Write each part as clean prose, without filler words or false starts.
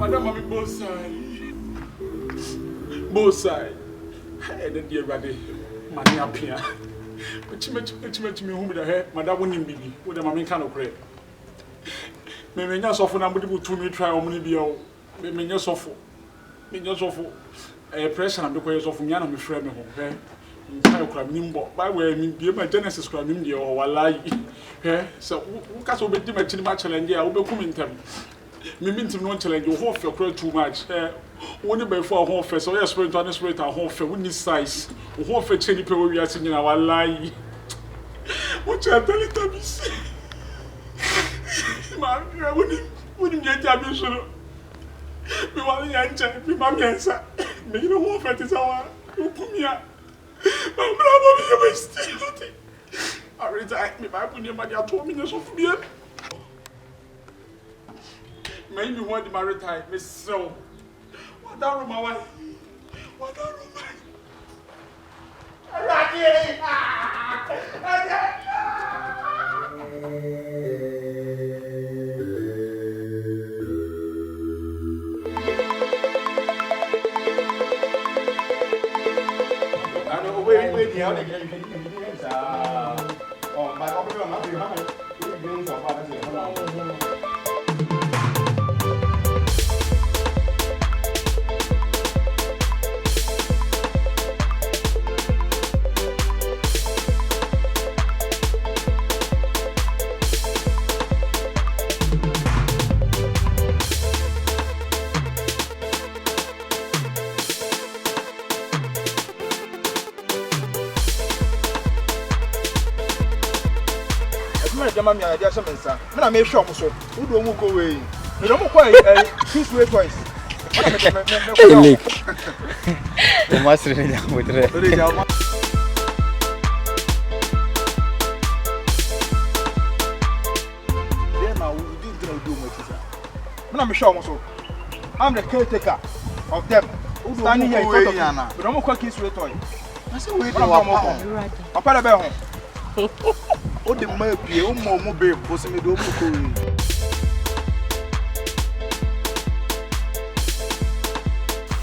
Madam, I'm both sides. Both sides. And then dear Raddy, money up here. But you met me home with a hair, Madam wouldn't be with a mammy kind of bread. Maybe not so for number to me try on me, maybe not so for. Just awful. A pressure and because of me, I'm a friend of home. I crab nimbo. By way, me, my Genesis crab in the or lie. So, who can't obey the match challenge? I will be coming to me. Mean to not challenge your whole for too much. Only by 4 home face, so I spent to understand our home for winning size. Who for change people we are singing our lie. What you are telling me? I wouldn't get ambition. Me want to answer. Me mama answer. Me you know what for this hour. You put me up. My brother be your still. I resign. Me my put your money. I told me no so for me. Me you want the maritime. Me so. What down my wife? What down Wait, yeah, oh, my opera, not you have it. Jama mi ade asem nsa me na me hwe omo so wo do omo go we me do mo kwa kiss way twice Hey Nick o masre ne jam botre ore jama dem ma wo di ntra do mo tisa me na me hwe omo so I'm the caretaker of them standing here in front of me me do mo kwa kiss way twice I say we do papa da be ho o de ma bie o mo be bo se me do mo ko wi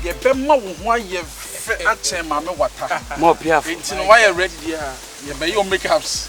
ye be ma wo ho aye fe achen ma me wata mo piaf enti no why ready there ye be your makeups